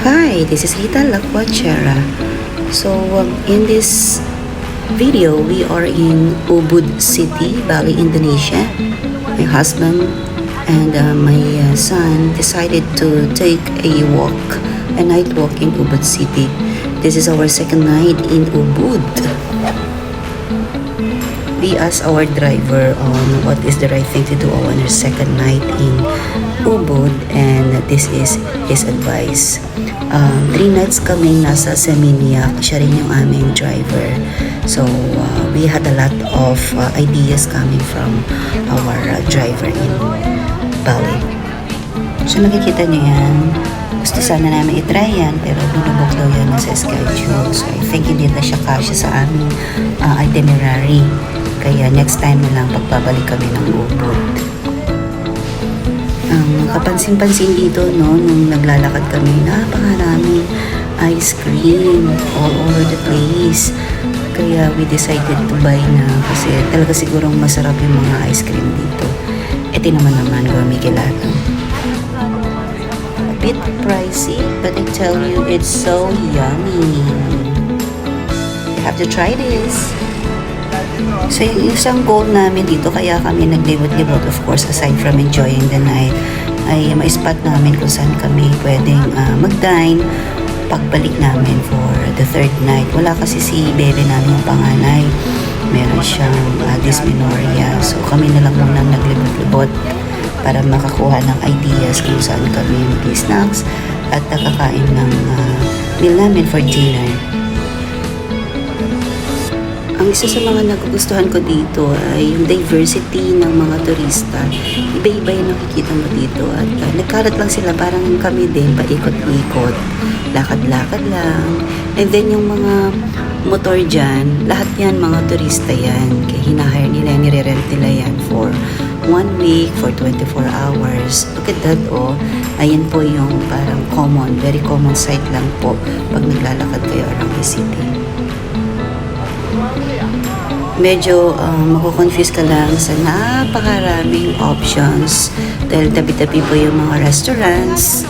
Hi, this is Rita Lacuachera. So, in this video, we are in Ubud City, Bali, Indonesia. My husband and my son decided to take a night walk in Ubud City. This is our second night in Ubud. We asked our driver on what is the right thing to do on our second night in Ubud, and this is his advice. 3 nights kaming nasa Seminyak, siya rin yung aming driver. So, we had a lot of ideas coming from our driver in Bali. So, nakikita niyo yan. Gusto sana namin itry yan, pero binubok daw yan sa schedule. So, I think hindi na siya kasya sa aming itinerary. Kaya next time na lang pagbabalik kami ng Ubud. Kapansin-pansin dito, no, nung naglalakad kami, napakaraming ice cream all over the place. Kaya we decided to buy na kasi talaga sigurong masarap yung mga ice cream dito. Ito naman gourmet gelato. A bit pricey, but I tell you, it's so yummy. You have to try this. So, yung isang goal namin dito, kaya kami naglibot-libot, of course, aside from enjoying the night, ay ma-spot namin kung saan kami pwedeng mag-dine pagbalik namin for the third night. Wala kasi si bebe namin yung panganay. Meron siyang dysmenorrhea. So, kami na lang muna naglibot-libot para makakuha ng ideas kung saan kami mag-snacks at nakakain ng meal namin for dinner. Ang isa sa mga nagugustuhan ko dito ay yung diversity ng mga turista. Iba-iba yung nakikita mo dito at nagkalat lang sila, parang kami din, paikot-ikot, lakad-lakad lang. And then yung mga motor dyan, lahat yan mga turista yan. Kaya hinahire nila, nire-rent nila yan for 1 week, for 24 hours. Look at that, oh. Ayan po yung parang common, very common sight lang po pag naglalakad kayo around the city. Medyo mako-confuse ka lang sa napakaraming options dahil tabi-tabi po yung mga restaurants,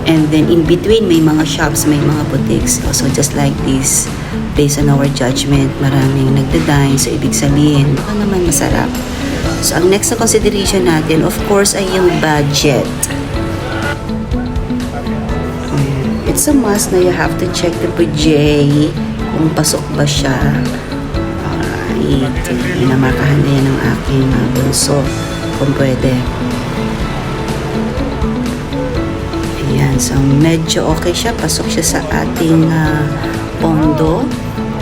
and then in between may mga shops, may mga boutiques. So just like this, based on our judgment, maraming nagda-dine, so ibig sabihin baka naman masarap. So ang next na consideration natin, of course, ay yung budget. It's a must na you have to check the budget kung pasok ba siya. Inamakahan na yan ng aking bunso kung pwede. Ayan, so medyo okay siya, pasok siya sa ating pondo.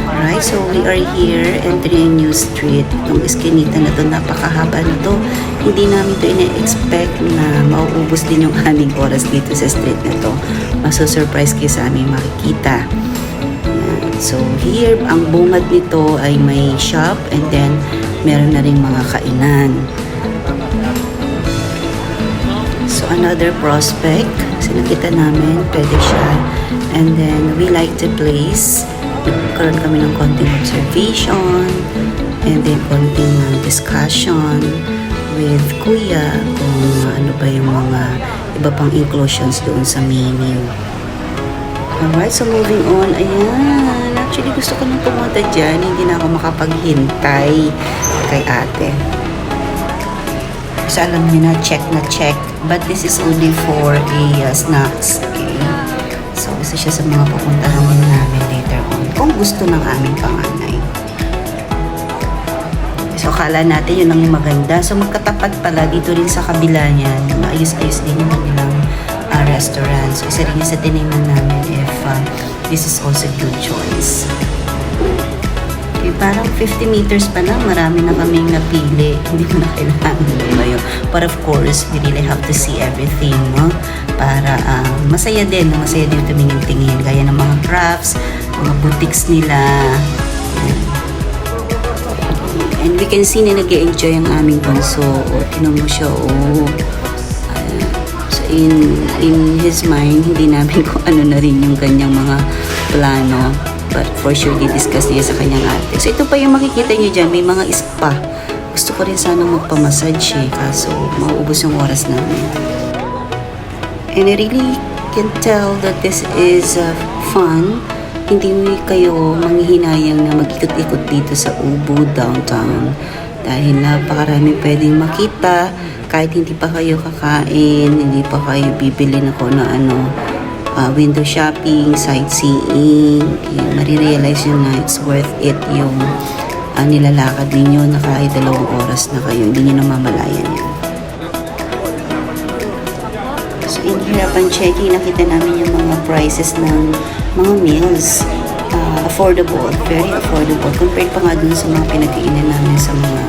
Alright, so we are here entering New Street. Itong eskinita na to, napakahaba na to. Hindi namin to ina-expect na mauubos din yung aming oras dito sa street na to. Maso-surprise kayo sa aming makikita. So here, ang bungad nito ay may shop, and then meron na rin mga kainan. So another prospect, kasi nakita namin, pwede siya. And then we like the place. Nagkaroon kami ng konting observation, and then konting discussion with kuya kung ano ba yung mga iba pang inclusions doon sa menu. Alright, so moving on, ayan. Actually, gusto ko nang pumunta dyan. Hindi na ako makapaghintay kay ate. So, alam niyo na, check. But this is only for a snacks. Okay? So, isa siya sa mga pupuntahan namin later on. Kung gusto ng aming panganay. So, akala natin yun ang maganda. So, magkatapat pala dito rin sa kabila niyan. Maayos-ayos din yung kanilang restaurant. So, isa rin yung sa tinignan namin if this is also a good choice. Okay, parang 50 meters pa na, marami na kaming napili. Hindi mo na kailangan lumayo. But of course, we really have to see everything, no? Para masaya din tumingin-tingin. Gaya ng mga crafts, mga boutiques nila. And we can see na nag-enjoy ang aming bunso. Tinan mo siya, in his mind, hindi namin kung ano na rin yung kanyang mga plano. But for sure, di-discuss niya sa kanyang ate. So, ito pa yung makikita niyo dyan. May mga spa. Gusto ko rin sana magpamassage kaso mauubos yung oras namin. And I really can tell that this is fun. Hindi kayo manghihinayang na mag-ikot-ikot dito sa Ubud downtown dahil napakarami pwedeng makita kahit hindi pa kayo kakain, hindi pa kayo bibili na kung ano, window shopping, sightseeing. Marirealize nyo na it's worth it yung nilalakad ninyo na kahit 2 oras na kayo, hindi nyo namamalayan yan. So in here, upon checking, nakita namin yung mga prices ng mga meals. Affordable, very affordable. Compared pa nga dun sa mga pinagkainan namin sa mga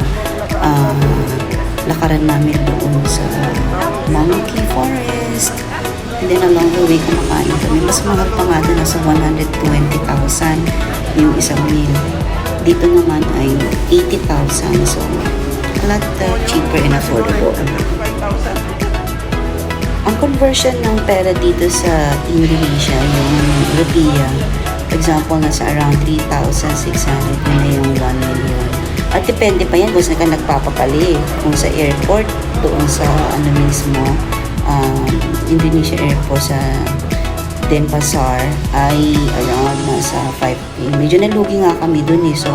lakaran namin doon sa Monkey Forest. And then along the way, kumakain kami. Mas mahal pa nga doon, nasa 120,000 yung isang meal. Dito naman ay 80,000. So, a lot cheaper and affordable. Ang conversion ng pera dito sa Indonesia, yung rupiah, for example, nasa around 3,600 na yung 1 million. At depende pa yan kung saan ka nagpapapali. Kung sa airport, doon sa ano mismo, Indonesia Airport sa Denpasar ay around nasa 5K. Medyo nalugi nga kami doon eh. So,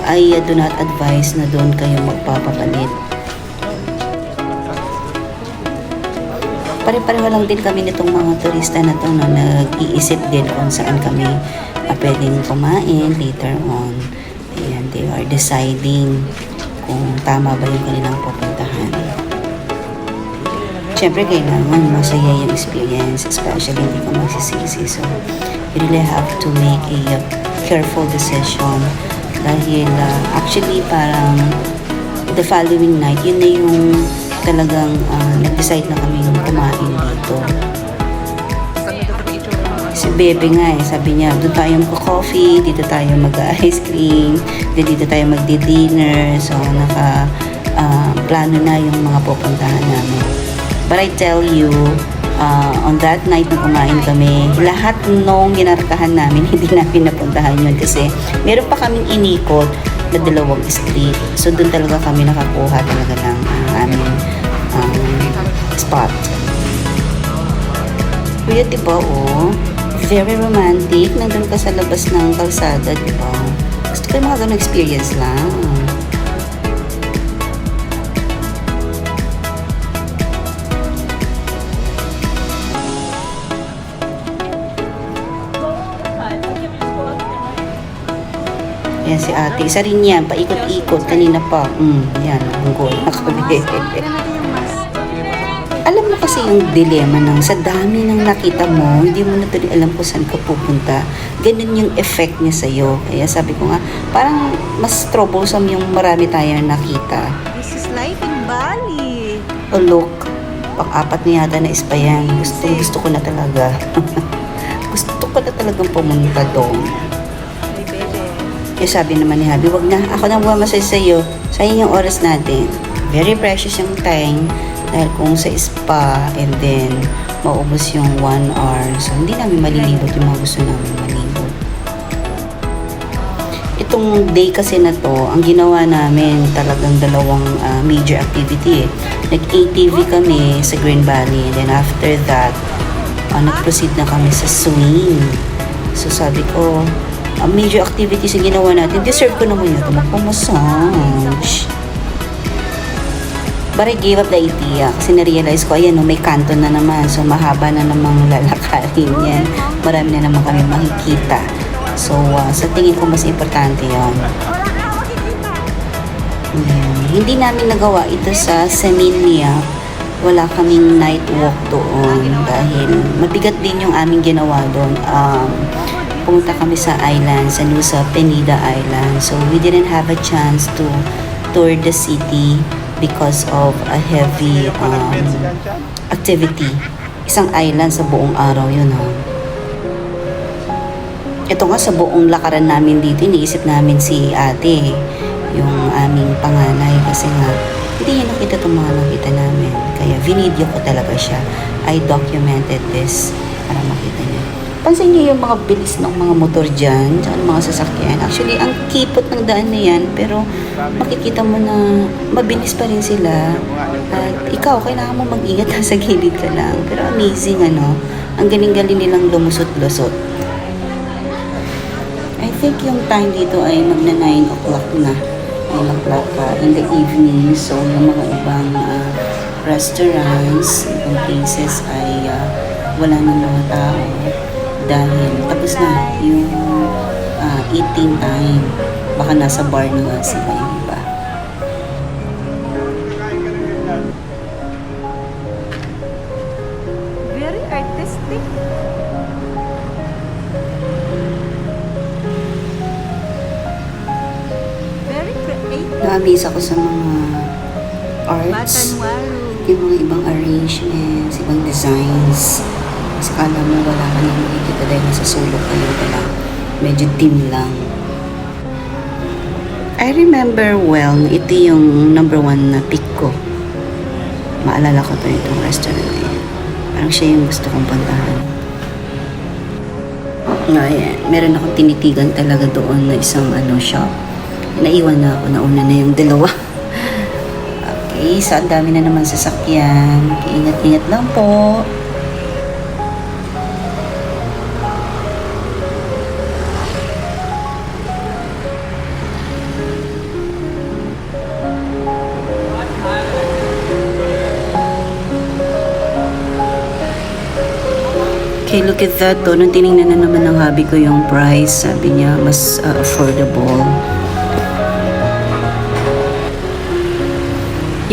I do not advise na doon kayo magpapapalit. Pare-pareho lang din kami nitong mga turista na to, no, nag-iisip din kung saan kami pwedeng kumain later on. Ayan, they are deciding kung tama ba yung kanilang pupuntahan. Siyempre, kailangan masaya yung experience, especially hindi ka magsisisi. So, you really have to make a careful decision dahil actually parang the following night, yun na yung talagang nag-decide na kami yung kumain dito. Si Bebe nga sabi niya, doon tayo magko-coffee, dito tayo mag-ice cream, dito tayo magdi-dinner. So, plano na yung mga pupuntahan namin. But I tell you, on that night na kumain kami, lahat nung ginarkahan namin, hindi namin napuntahan yun kasi meron pa kaming inikot na 2 street. So, doon talaga kami nakakuha talaga ng aming spot. Kuya, diba, very romantic. Nandun ka sa labas ng kalsada, diba? Gusto ko yung mga ganun experience lang. Yan si ate. Isa rin yan. Paikot-ikot. Kanina pa. Yan. Bunggol. Alam mo kasi yung dilema ng sa dami ng nakita mo, hindi mo na tuloy alam kung saan ka pupunta. Ganun yung effect niya sa'yo. Kaya sabi ko nga, parang mas troublesome yung marami tayong nakita. This is life in Bali. Oh, look. Pang-4 na yata na ispa yan. Gusto ko na talaga. Gusto ko na talagang pumunta doon. Kaya sabi naman ni Habi, wag na, ako na bumamasay sa'yo. Sayang yung oras natin. Very precious yung time. Dahil kung sa spa, and then, maubos yung 1 hour. So, hindi namin malilibot yung mga gusto namin malibot. Itong day kasi na to, ang ginawa namin talagang 2 major activity. Nag-ATV kami sa Green Valley. And then after that, nag-proceed na kami sa swing. So, sabi ko, major activities yung ginawa natin, deserve ko naman yun, magpamassage. But I gave up the idea kasi na-realize ko, ayan, may kanto na naman, so mahaba na namang lalakarin yan. Marami na naman kami makikita. So, sa tingin ko mas importante yun. Hindi namin nagawa ito sa Seminia. Wala kaming night walk doon dahil mabigat din yung aming ginawa doon. Pumunta kami sa island, sa Nusa Penida Island. So, we didn't have a chance to tour the city because of a heavy activity. Isang island sa buong araw yun, ha. Ito nga sa buong lakaran namin dito, iniisip namin si ate, yung aming panganay, kasi nga, hindi niya nakita itong mga nakita namin. Kaya video ko talaga siya. I documented this para makita niya. Pansin niyo yung mga bilis ng mga motor dyan, tsaka mga sasakyan. Actually, ang kipot ng daan na yan, pero makikita mo na mabilis pa rin sila. At ikaw, kailangan mo mag-ingat sa gilid ka lang. Pero amazing, ang galing-galing nilang lumusot-lusot. I think yung time dito ay magna 9 o'clock na. 9 o'clock in the evening. So, yung mga ibang restaurants, ibang places ay wala ng mga tao dahil tapos na yung eating time. Baka nasa bar na nga sila yung iba. Very artistic. Very creative. Na-amaze ako sa mga arts, Batanwaru. yung mga ibang arrangements, ibang designs. Kasi kala mo wala ka nang makikita dahil nasa sulok kayo, wala. Medyo dim lang. I remember well, ito yung number 1 na pick ko. Maalala ko to itong restaurant na yan. Parang siya yung gusto kong puntahan. Ngayon, meron akong tinitigan talaga doon na isang shop. Naiwan na ako, nauna na yung dalawa. Okay, so ang dami na naman sasakyan. Ingat-ingat lang po. Okay, look at that. Nung tinignan na naman ng hubby ko yung price, sabi niya, mas affordable.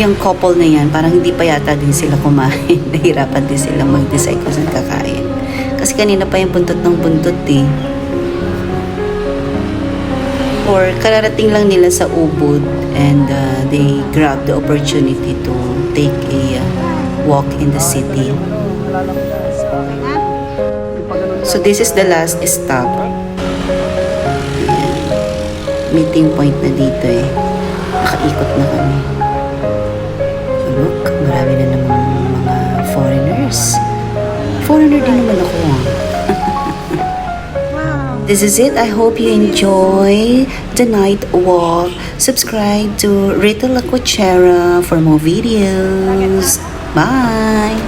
Yung couple na yan, parang hindi pa yata din sila kumain. Nahirapan din sila mag-decide kung saan kakain. Kasi kanina pa yung buntot ng buntot eh. Or kararating lang nila sa Ubud and they grab the opportunity to take a walk in the city. So this is the last stop. Ayan. Meeting point na dito eh. Nakaikot na kami. So look, marami na namang mga foreigners. Foreigner din naman ako. Wow. This is it. I hope you enjoy the night walk. Subscribe to Rita La Cochera for more videos. Bye!